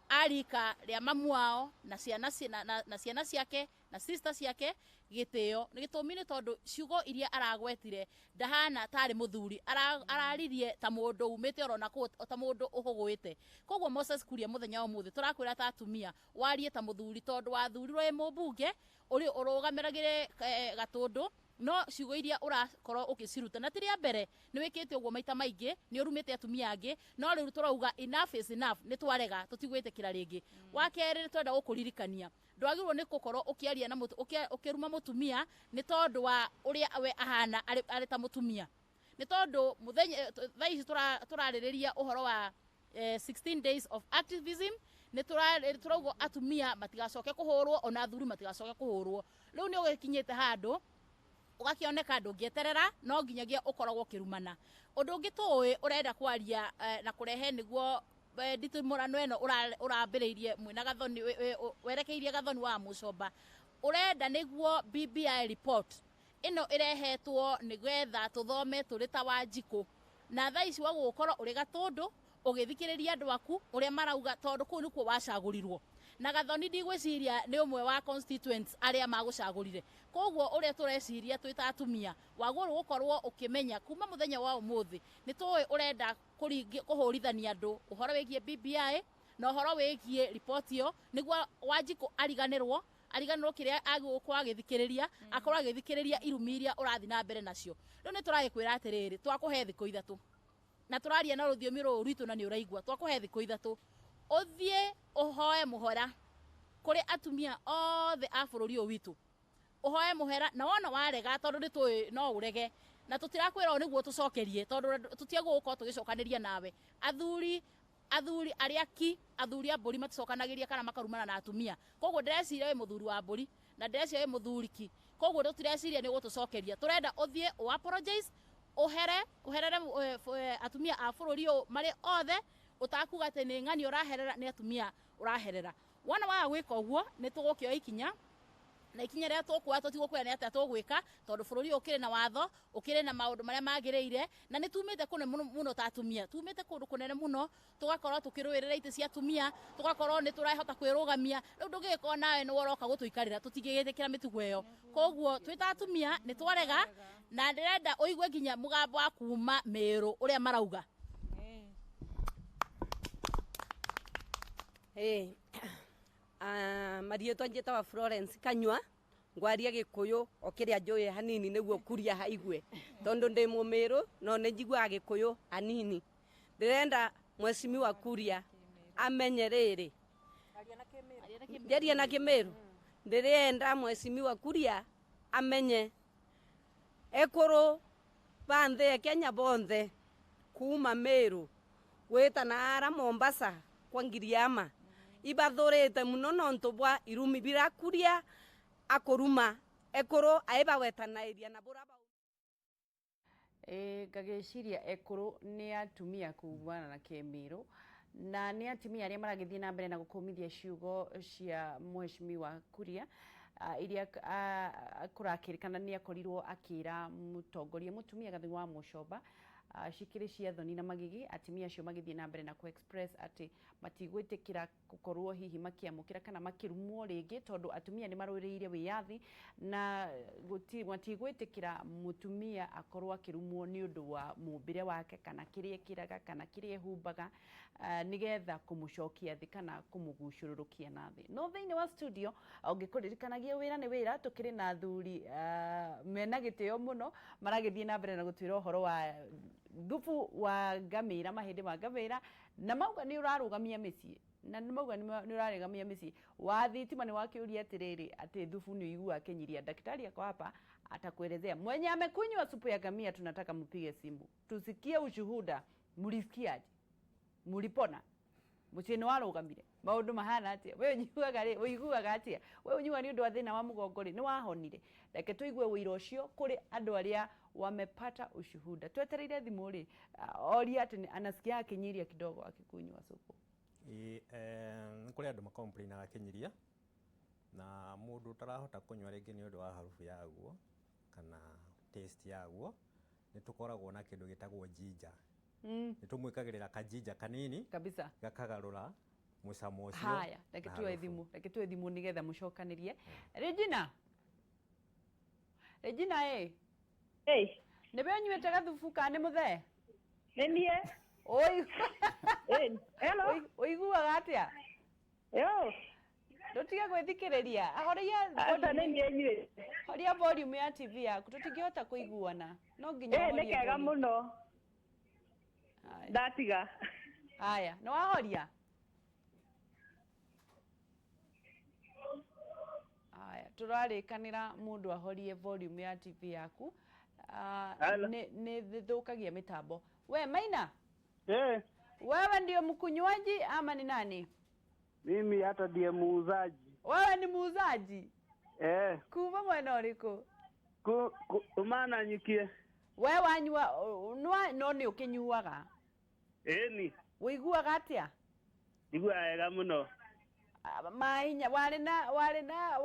[SPEAKER 7] arika ria mamu wao na ciana ciake na sisters ciake gitio. Ni gitumini tondu ciugo iria aragwetire ndahana tari muthuri araririe ta mundu umite orona ko ta mundu uhugwite. Kogwo Moses Kuria muthenya wa umuthi turakwira ta atumia warie ta muthuri tondu wathurirwo e mubunge uri urugamiragire Gatundu no ciugo iria urakorwo ukiciruta na tiria mbere ni wikite uguo maita maingi ni urumite atumia angi no riu turauga enough is enough ni twarega tutigwitikira ringi. Wa keri twenda gukuririkania ndwagirwo ni gukorwo ukiaria na ukiruma mutumia ni tondu wa uria we ahana ari ta mutumia ni tondu muthenya thaici turaririria uhoro wa 16 days of activism ni turaugo atumia matigacoke kuhurwo ona athuri matigacoke kuhurwo. Riu ni ugikinyite handu ugakioneka ndungieterera no nginyagia ukoragwo kirumana undu ngitui urenda kwaria na kurehe niguo nditumurano eno urambiriirie mwina Gathoni werekeirie Gathoni wa Mucomba urenda niguo BBI report ino irehetwo nigetha tuthome turi ta Wanjiku na thaici wa gukorwo uri Gatundu ugithikiriria andu aku uria marauga tondu kuu nikuo wacagurirwo na Gathoni ndigwiciria ni umwe wa constituents aria magucagurire. Kogwo uria tureciria twita atumia waguru gukorwo ukimenya kuma muthenya wa umuthi ni tuwe urenda kuhurithania andu uhoro wigie BBI na uhoro wigie report yo niguo Wanjiku ariganirwo kiria agukwa agithikiriria akorwo agithikiriria irumiria urathi na mbere nacio. Riu ni turagikwira atiriri twakuhe thiku ithatu na turaria na ruthiomi ruritu na ni uraigua twakuhe thiku ithatu uthie uhoe muhora kuri atumia othe a bururi witu uhoe muhera na wona warega tondu ni tui no urege na tutirakwira niguo tucokerie tondu tutiaguko tugicokaniria nawe athuri ariaki athuri a mburi maticokanagiria kana makarumana na atumia. Kogwo ndireciria we muthuri wa mburi na ndireciria we muthuriki kogwo tutireciria ni gutucokeria turenda uthie u apologize uherere atumia a bururi mari othe utakuga ati ni ng'ani uraherera ni atumia uraherera. Wana wa gwika uguo ni tugukio ikinya na ikinya ria tukwa tutigukura ni ati tugwika tondu bururi ukire na watho ukire na maundu maria magireire na ni tumite kune muno ta atumia tumite kundu kunene muno tugakorwo tukirwirira ite cia atumia tugakorwo ni turahota kwirugamia riu ndugiko nawe ni woroka gutuikarira tutigigitikira mitugo iyo. Kogwo twita atumia ni twarega na ndirenda uigwe nginya mugambo wa kuma Meru uria marauga.
[SPEAKER 8] Marietwa njetawa Florence Kanywa ngwaria Gikuyu okiria njui hanini niguo Kuria haigwe tondu ndi Mumiru no ni njigua Gikuyu hanini. Ndirenda Mheshimiwa Kuria amenye riri njaria na Kimiru ndirenda Mheshimiwa Kuria amenye ekuru banthe Kenya bonthe kuma Meru wita na ara Mombasa kwa Ngiriama ibathorete muno nontu bwa irumi birakuria akoruma ekoro aiba wetanairia na buraba
[SPEAKER 2] ngageciria ekuru ni atumia kuumana na Kemiro na ni atumia aria maragithie na mbere na gukumithia ciugo cia mheshimiwa Kuria iria kurakirikana ni akorirwo akira mutongoria mutumia gathi wa Mucoba cikiri cia thoni na magigi atumia acio magithie na mbere na ku express ati matigwitikira gukorwo hihi makiamukira kana makirumwo ringi tondu atumia ni marwiriire wiyathi na matigwitikira mutumia akorwo akirumwo ni undu wa mumbire wake kana kiria kiraga kana kiria humbaga nigetha kumucokia thi kana kumugucururukia na thi. No thiini wa studio ungikuririkanagia wira ni wira tukiri na athuri mena gitio muno maragithie na mbere na gutwira uhoro wa thubu wa ngamira mahindi ma ngamira na mauga ni urarugamia micii na mauga ni urarugamia micii wa thitima ni wakiuria atiriri ati thubu ni igua kenyiria daktari ako hapa atakuelezea mwenye amekunywa supu ya ngamia. Tunataka mpige simu tusikie ushuhuda. Mulisikiaje? Mulipona? Mucini warugamire maundu mahana atia? We unyuaga ri uiguaga atia? We unyua ni undu wa thina wa mugongo ri ni wahonire? Reke tuigue wira ucio kuri andu aria wamepata ushuhuda. Twetereire thimu ri oria ati anasikia akinyiria kidogo akikunywa supu.
[SPEAKER 3] Kuri andu makomplaina akinyiria na mundu tarahota kunywa ringi ni undu wa harufu yaguo kana taste yaguo ni tukoragwo na kindu gitagwo ginger. Ni tumwikagirira kajija kanini
[SPEAKER 2] kabisa
[SPEAKER 3] gakagarura mucamo ucio.
[SPEAKER 2] Haya, reke tuwe thimu nigetha mucokanirie. Regina nebe onywete gathubu kana muthe?
[SPEAKER 9] Nindie.
[SPEAKER 2] Oi.
[SPEAKER 9] Hello.
[SPEAKER 2] Uiguaga atia?
[SPEAKER 9] Yo.
[SPEAKER 2] Ndutige gwithikiriria. Horia volume ya TV yaku tutingihota kuiguana. No nginya horia.
[SPEAKER 9] Ni kega muno. Ndatiga.
[SPEAKER 2] Haya, no wahoria. Haya, turarikanira mundu ahorie volume ya TV yaku. Ni thithukagia mitambo. We Maina? Wewe ndio mkunywaji ama ni nani?
[SPEAKER 10] Mimi hata ndiye muuzaji.
[SPEAKER 2] Wewe ni muuzaji? Kuma mwena uriku?
[SPEAKER 10] Umana nyukie.
[SPEAKER 2] Wewe wanyua no ni ukinyuaga?
[SPEAKER 10] Ni.
[SPEAKER 2] Uiguaga atia?
[SPEAKER 10] Igua wega muno.
[SPEAKER 2] Mahinya wale na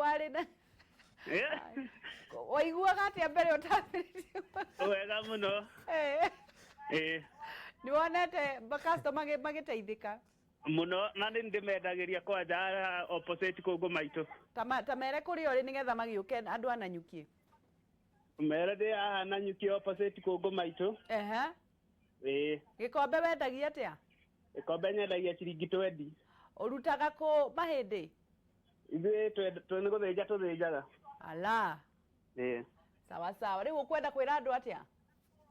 [SPEAKER 2] Waiguaga atia mbere utambiririe?
[SPEAKER 10] Wega muno.
[SPEAKER 2] Ni wonete customer magiteithika
[SPEAKER 10] muno na ndimendagiria kwanja opposite kugo maitu.
[SPEAKER 2] Tamere kuri ori nigetha magiuke andu ananyukie.
[SPEAKER 10] Mere ndi ananyukie opposite kugo maitu.
[SPEAKER 2] Gikombe wendagia atia?
[SPEAKER 10] Gikombe nyendagia ciringi 20.
[SPEAKER 2] Urutaga ku mahindi?
[SPEAKER 10] Ithuĩ twĩ gũthĩnja tũthĩnjaga.
[SPEAKER 2] Ala. Sawa sawa. Rĩu ũkwenda kwĩra andũ atia?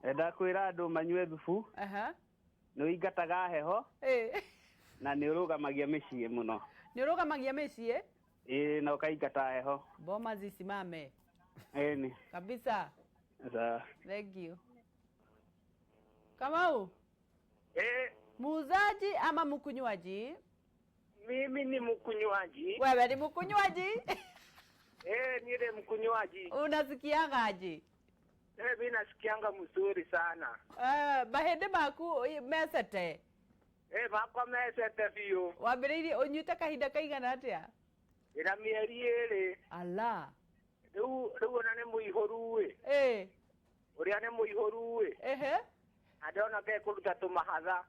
[SPEAKER 10] Enda kwĩra andũ manyue thubu. Nĩ ũingataga heho. Na nĩ ũrũgamagia mĩciĩ mũno.
[SPEAKER 2] Nĩ ũrũgamagia mĩciĩ?
[SPEAKER 10] Na ũkaingata heho.
[SPEAKER 2] Boma zisimame.
[SPEAKER 10] Ni.
[SPEAKER 2] Kabisa.
[SPEAKER 10] Sawa.
[SPEAKER 2] Thank you. Kamau? Muuzaji ama mkunywaji?
[SPEAKER 11] Mimi ni mkunywaji.
[SPEAKER 2] Wewe ni mkunywaji?
[SPEAKER 11] Ni mkunywaji.
[SPEAKER 2] Unasikiangaje?
[SPEAKER 11] Mimi nasikianga mzuri sana.
[SPEAKER 2] Mahindi maku mesete?
[SPEAKER 11] Mako mesete biyo.
[SPEAKER 2] Wambiriirie unyuite kahinda kaigana atia?
[SPEAKER 11] Ira mieri 2.
[SPEAKER 2] Ala.
[SPEAKER 11] Riu ona ni muihoru we. Uria ni muihoru we. Adona ke kuruta tumahatha.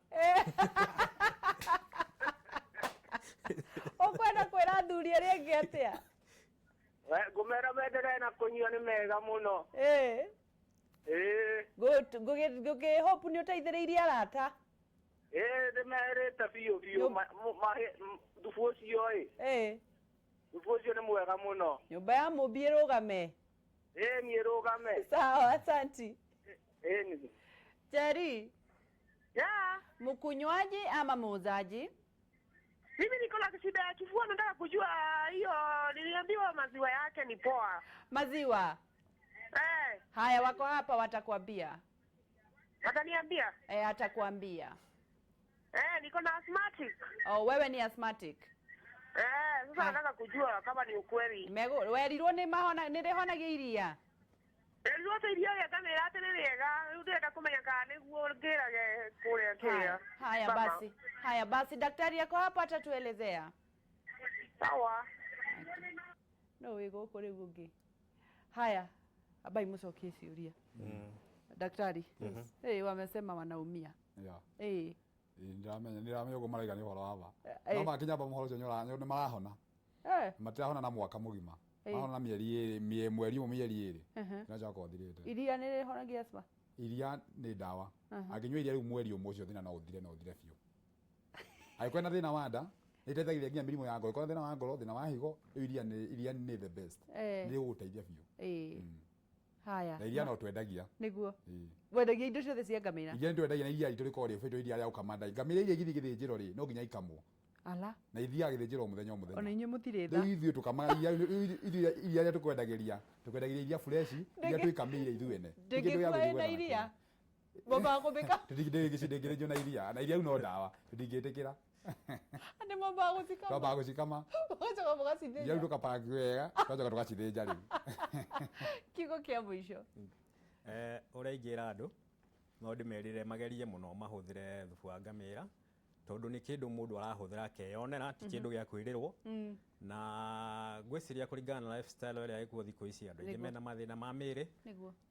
[SPEAKER 2] Ukwenda kwira athuri aria angi atia?
[SPEAKER 11] Ngumera mendere na kunyua ni mega muno.
[SPEAKER 2] Gugi hope ni uteithiriirie arata?
[SPEAKER 11] Ndimerite biyo thubu ucio thubu ucio ni mwega muno.
[SPEAKER 2] Nyumba ya mubi irugame?
[SPEAKER 11] Ni irugame.
[SPEAKER 2] Sawa, asanti.
[SPEAKER 11] Ni.
[SPEAKER 2] Jerry. Mkunywaji ama muuzaji?
[SPEAKER 11] Mimi niko na shida ya kifua, nataka kujua hiyo, niliambiwa maziwa yake ni poa.
[SPEAKER 2] Maziwa? Haya, wako hapa watakwambia.
[SPEAKER 11] Wataniambia?
[SPEAKER 2] Atakwambia.
[SPEAKER 11] Niko na asthmatic.
[SPEAKER 2] Oh, wewe ni asthmatic?
[SPEAKER 11] Sasa nataka kujua kama ni ukweli.
[SPEAKER 2] Werirwo ni mahona ni rihonagia iria.
[SPEAKER 11] Erirwo iria ya ngamira atene rega, ndeka kumenya kana niguo ngirage kuria kia.
[SPEAKER 2] Haya basi daktari yako hapa atatuelezea.
[SPEAKER 11] Sawa.
[SPEAKER 2] No wego kuri gugi. Haya, abai mucokie ciuria. Daktari. Wamesema wanaumia.
[SPEAKER 1] Ndiramenya ugo maraiga ni horo hapa. No makinya ba muhoro cio nyora ni marahona. Matirahona na mwaka mugima. Mahona na mweri eri. Naja ko thirite.
[SPEAKER 2] Iria ni rihonagia asma.
[SPEAKER 1] Iria ni dawa. Anginywa iria riu mweri umwe cio thina no uthire biu. Aikwenda thina wanda iteithagiria nginya mirimo ya ngoro. Ko thina wa ngoro, thina wa higo, iria ni the best. Ni guteithia biu.
[SPEAKER 2] Haya.
[SPEAKER 1] Na iria no twendagia.
[SPEAKER 2] Niguo. Wendagia indo ciothe cia ngamira.
[SPEAKER 1] Iria twendagia na iria ituri kori fito iria ya ukamanda. Ngamira iria githigithijiro ri no nginya ikamwo.
[SPEAKER 2] Ala.
[SPEAKER 1] Na iria githijiro muthenya muthenya.
[SPEAKER 2] Ona inye mutire tha.
[SPEAKER 1] Ithuĩ tukama iria tukwendagiria iria fresh iria twikamire ithuene.
[SPEAKER 2] Ndingĩkua na iria. Baba kubika.
[SPEAKER 1] Ndingĩgĩcindengerejo na iria. Na iria no dawa. Ndingĩtĩkĩra.
[SPEAKER 2] Ane mamba gucikama.
[SPEAKER 1] Baba gucikama.
[SPEAKER 2] Wacha kwa mugacithĩnja.
[SPEAKER 1] Iria tukapaki wega, twacoka tugacithĩnja rĩu.
[SPEAKER 2] Kigo kia mũico.
[SPEAKER 3] Ũrĩa ingĩra andũ no ndĩmerire magerie mũno mahũthĩre thubu wa ngamĩra tondũ nĩ kĩndũ mũndũ arahũthĩra keyonera ti kĩndũ gĩa kwĩrĩrwo na ngwĩciria kũringana na lifestyle ĩrĩa ĩkuo thikũ ici andũ aingĩ mena mathĩna ma mĩĩrĩ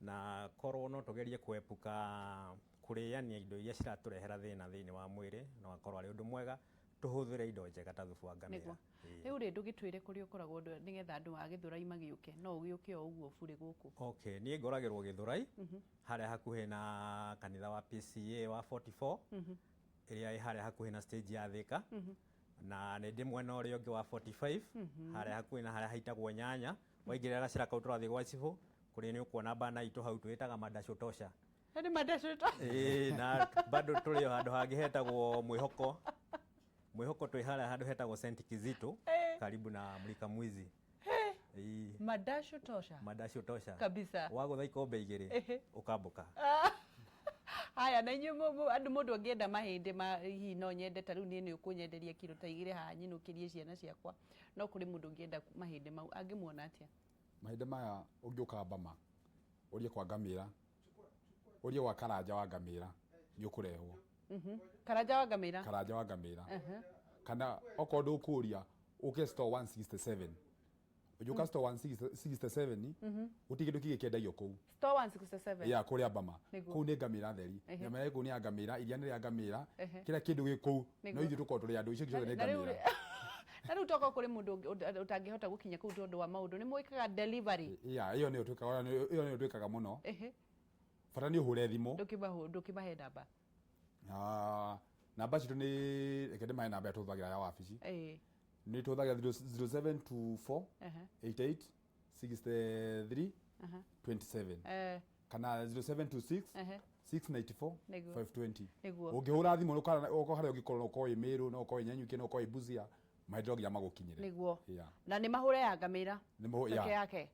[SPEAKER 3] na korwo no tũgerie kwepuka kũrĩania indo iria ciratũrehera thĩna thĩinĩ wa mwĩrĩ na wakorwo arĩ ũndũ mwega tũhũthĩre indo njega ta thubu wa ngamĩra.
[SPEAKER 2] Rĩu rĩ ndũgĩtwĩre kũrĩa ũkoragwo nĩgetha andũ a Gĩthũrai magĩũke no ũgĩũke o ũguo bure gũkũ.
[SPEAKER 3] Okay, niĩ ngoragĩrwo Gĩthũrai harĩa hakuhĩ na kanitha wa PCA wa 44 ĩrĩa ĩ harĩa hakuhĩ na stage ya Thika na nĩ ndĩ mwena ũrĩa ũngĩ wa 45 harĩa hakuhĩ na harĩa haitagwo Nyanya waingĩrĩra gacĩra kau tũrathiĩ gwa Cibũ kũrĩa nĩ ũkuona bana itũ hau twĩtaga Madasho Tosha.
[SPEAKER 2] Nĩ Madasho Tosha.
[SPEAKER 3] Na bado tũrĩ o handũ hangĩ hetagwo Mwĩhoko twĩ harĩa handũ hetagwo St Kizito karibu na Mlika Mwizi.
[SPEAKER 2] Madasho Tosha.
[SPEAKER 3] Madasho Tosha.
[SPEAKER 2] Kabisa.
[SPEAKER 3] Wagũtha ikombe igĩrĩ ũkambũka.
[SPEAKER 2] Haya na inyuĩ andũ mũndũ angĩenda mahĩndĩ ma hihi no nyende ta rĩu niĩ nĩ ũkũnyenderia kilo ta igĩrĩ haha nyinũkĩrie ciana ciakwa no kũrĩ mũndũ ũngĩenda mahĩndĩ mau angĩmuona atĩa?
[SPEAKER 1] Mahĩndĩ maya ũngĩũka Bama ũrie kwa ngamĩra ũrie gwa Karanja wa ngamĩra nĩ ũkũrehwo.
[SPEAKER 2] Karanja wa ngamĩra.
[SPEAKER 1] Karanja wa ngamĩra. Kana okorwo ndũkũria ũke store 167. Ujuka store 167 uti kindu kige kiendagio kuu
[SPEAKER 2] store 167
[SPEAKER 1] ya kuria Bama kuu ni ngamira theri nyama yako ni ngamira iria ni ngamira kila kindu giku no ithu tuko turi andu icio kicio ni ngamira
[SPEAKER 2] na riu toko kuri mundu utangihota gukinya kuu tondu wa maundu ni mwikaga delivery
[SPEAKER 1] iyo ni utwikaga muno fata ni uhure thimu
[SPEAKER 2] ndukibahe namba
[SPEAKER 1] namba citu ni rekende mahe namba tuthagira ya wabici ni tuthagira 0724 88 63 27 kana 0726 694 520 ungihura thimu uko haria ungikorwo uko email no uko nyenyuke no uko ibuzia maitho nginya magukinyire
[SPEAKER 2] niguo na ni mahure ya ngamira yake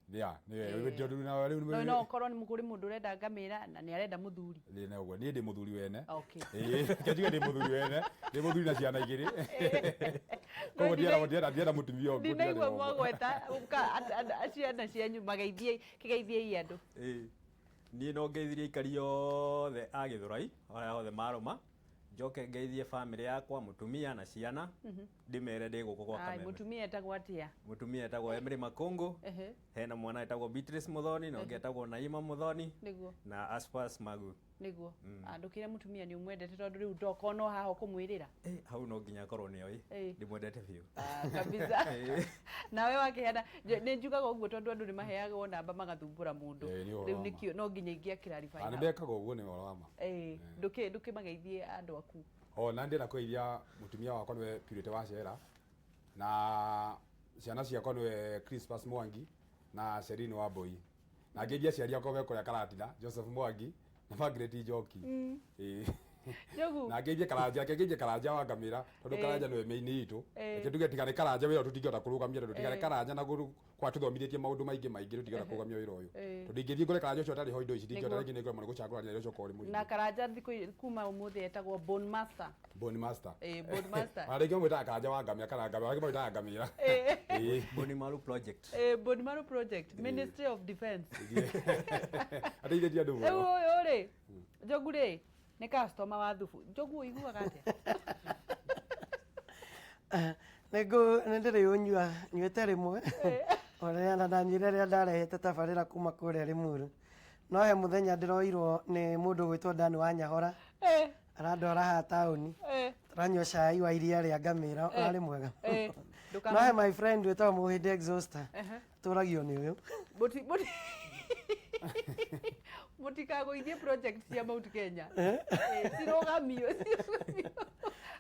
[SPEAKER 2] no korwo ni mukuri mundu urenda ngamira na ni arenda muthuri
[SPEAKER 1] ni uguo ni ndi muthuri wene kajiga ndi muthuri wene ndi muthuri na ciana igiri kogo ndiera mutumia
[SPEAKER 2] ongu ni niguo mwagweta ciana cianyu kigeithie andu
[SPEAKER 3] ni no ngeithirie ikari yothe a Githurai oria hothe maroma njoke ngeithie family yakwa mutumia na ciana ndimere ndi guku kwa kameme.
[SPEAKER 2] Mutumia etagwo atia?
[SPEAKER 3] Mutumia etagwo Emily Makungu. Hena mwana etagwo Beatrice Muthoni na ungi etagwo Naima Muthoni na Aspas Magu.
[SPEAKER 2] Niguo. Ndukire mutumia ni umwendete tondu riu ndoko no haho kumwirira.
[SPEAKER 3] Hau no nginya korwo ni oi. Ndimwendete biu.
[SPEAKER 2] Kabisa. Nawe wakihana ni njugaga uguo tondu andu ni maheaga namba magathumbura mundu. Riu nikio no nginya ingia clarify.
[SPEAKER 1] Ani bekaga uguo ni wala wama.
[SPEAKER 2] Nduke mageithie andu aku.
[SPEAKER 1] Na ndina kuithia mutumia wakwa niwe Purity wa Cera na ciana ciakwa niwe Crispus Mwangi na Sherine wa Boy na ngeithia ciari akwa beko ya Karatina Joseph Mwangi na Margaret Njoki
[SPEAKER 2] Jogu
[SPEAKER 1] na ngeithie karanja wa ngamira tondu karanja niwe maini itu tuge tigane karanja wira tutingihota kurugamia tondu tigane karanja na kwa tuthomithitie maundu maingi tutingihota kurugamia wira uyu tondu ingithie ngore karanja ucio tari ho indo ici ndingihota ringi ngore mwana gucagurania irio cokori muingi
[SPEAKER 2] na karanja kuma umuthi etagwo bone master
[SPEAKER 1] bone master
[SPEAKER 2] bone master
[SPEAKER 1] arege mwita karanja wa ngamira karanga arege mwita ngamira
[SPEAKER 3] bone maru project
[SPEAKER 2] bone maru project Ministry of Defence
[SPEAKER 1] ateithĩtie andũ mũno
[SPEAKER 2] ũyũ rĩ Njogu rĩ nĩ customer wa thubu Njogu ũiguaga atĩa
[SPEAKER 12] nĩ ndĩrĩ ũnyua nyuĩte rĩmwe ũrĩa na ndanyuire rĩrĩa ndarehete tabarĩra kuma kũrĩa Limuru no he mũthenya ndĩroirwo nĩ mũndũ gwĩtwo Dani wa Nyahora arandwara haha taũni tũranyua cai wa iria rĩa ngamĩra ũrarĩ mwega no he my friend wĩtagwo Mũhĩndĩ Exhauster tũragio nĩ ũyũ
[SPEAKER 2] mũtikagũithie project cia Mount Kenya cirogamio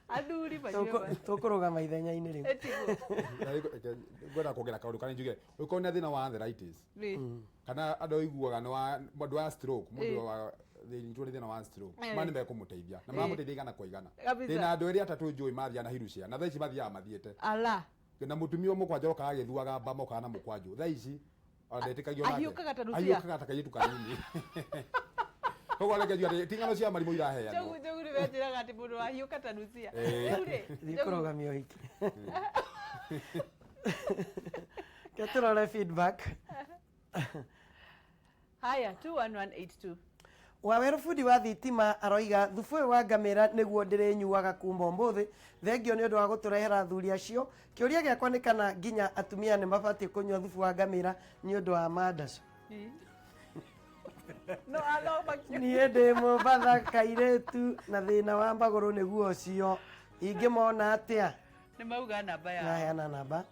[SPEAKER 2] athuri
[SPEAKER 12] tũkũrũgama ithenya-inĩ rĩu
[SPEAKER 1] ngwenda kuongerera kaũndũ kanini njuge ũkorwo nĩ thĩna wa arthritis kana andũ aiguaga nĩ wa mũndũ wa stroke mũndũ wa thĩna wa stroke mani mekũmũteithia na maramũteithia igana kwa igana thĩna andũ erĩ atatũ njũĩ mathiana hirucia na thaa ici mathiaga mathiĩte na mũtumia ũmwe kwanja okaga agĩthuaga mba mokaga na mũkwanjũ thaa ici ndetĩkagio nake ahiũkaga ta kairĩtu kanini koguo arekerio atĩ ting'ano cia marimũ iraheanwo
[SPEAKER 2] Njogu nĩ wenjĩraga atĩ mũndũ wahiũka ta Nucia
[SPEAKER 12] kũrũgamia ũhiki ketũrore feedback
[SPEAKER 2] haya 21182
[SPEAKER 12] Waweru bundi wa thitima aroiga thubu ũyũ wa ngamĩra nĩguo ndĩrĩnyuaga kuma ũmũthĩ thengio nĩ ũndũ wa gũtũrehera athuri acio kĩũria gĩakwa nĩ kana nginya atumia nĩ mabatiĩ kũnyua thubu wa ngamĩra nĩ ũndũ wa mandacu niĩ ndĩ Mũmbatha kairĩtu na thĩna wa magũrũ nĩguo ũcio ingĩmona atĩa
[SPEAKER 2] nĩ mauga namba yao
[SPEAKER 12] naheana namba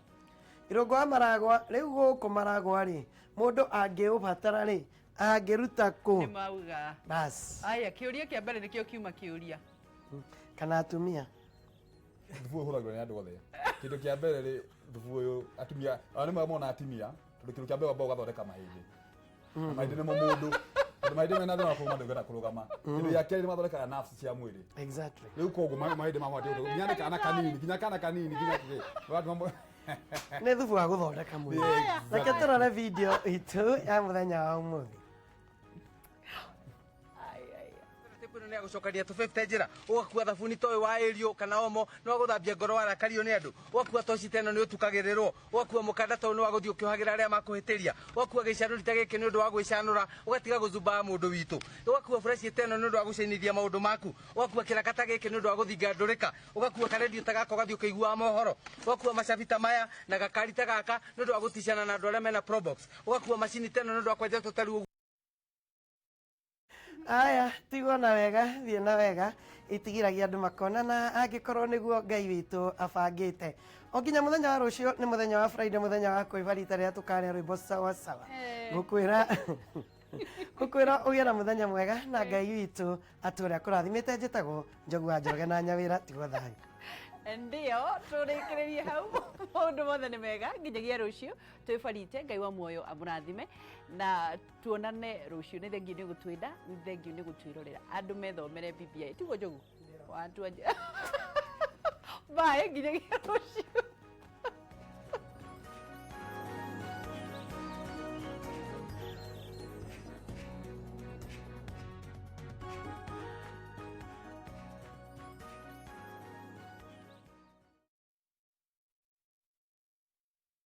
[SPEAKER 12] Irũngo wa Maragwa rĩu gũkũ Maragwa rĩ mũndũ angĩũbatara rĩ angĩruta kũ
[SPEAKER 2] nĩ mauga
[SPEAKER 12] bas
[SPEAKER 2] aya kĩũria kĩa mbere nĩkĩo kiuma kĩũria
[SPEAKER 12] kana atumia
[SPEAKER 1] thubu ũyũ ũhũthagĩrwo nĩ andũ othe kĩndũ kĩa mbere rĩ thubu ũyũ atumia nĩ mona atumia tondũ kĩndũ kĩa mbere wamba ũgathondeka mahĩndĩ mahĩndĩ nĩmo mũndũ tondũ mahĩndĩ mena thĩna wa kũrũgama ndũngĩhota kũrũgama kĩndũ gĩa kerĩ nĩ mathondekaga nerves cia mwĩrĩ rĩu koguo mahĩndĩ mabatiĩ nginya nĩ kana kanini nginya kana kanini nginya
[SPEAKER 12] nĩ thubu wa gũthondeka mwĩrĩ reke tũrore video itũ ya mũthenya wa ũmũthĩ
[SPEAKER 13] nä agåcokania tå 50 njä ra å gakua thabuni ta å yå wa ĩriũ kana omo nä wagå thambia ngoro warakario nä andå ũgakua toci teno nä å tukagä rä rwo ũgakua må kanda tondå nä wagå thiä å kä ohagä ra arä a makå hä tä ria ũgakua gä canå rita gä kä nä å ndå wa gwä canå ra ũgatiga gå zumbaga må ndå witå ũgakua bureci teno nä å ndå wa gå cenithia maå ndå maku ũgakua kä raka ta gä kä nä å ndå wa gå thinga ndå rä ka ũgakua karendio ta gaka ũgathiä å kä iguaga mohoro ũgakua macabi ta maya na gakari ta gaka nä å ndå wa gå ticana na andå arä a mena probox ũgakua macini teno nä å ndå wa kwenja tå tari
[SPEAKER 12] aya tigwo na wega thiĩ na wega itigiragia andũ makona na angĩkorwo nĩguo Ngai witũ abangĩte o nginya mũthenya wa rũciũ nĩ mũthenya wa Friday mũthenya wa kwĩva rita rĩrĩa tũkarĩa rwĩmbo sawa sawa gũkwĩra ũgĩe na mũthenya mwega na Ngai witũ atũũre akũrathimĩte njĩtagwo Njogu wa Njoroge na Nyawĩra tigwo thayũ
[SPEAKER 2] ndio tũrĩkĩrĩrie hau maũndũ mothe nĩ mega nginyagia rũciũ twĩbarite Ngai wa muoyo amũrathime na tuonane rũciũ nĩ thengiũ nĩ gũtwĩnda nĩ thengiũ nĩ gũtwĩrorera andũ methomere BBI tiguo Njogu bye nginyagia rũciũ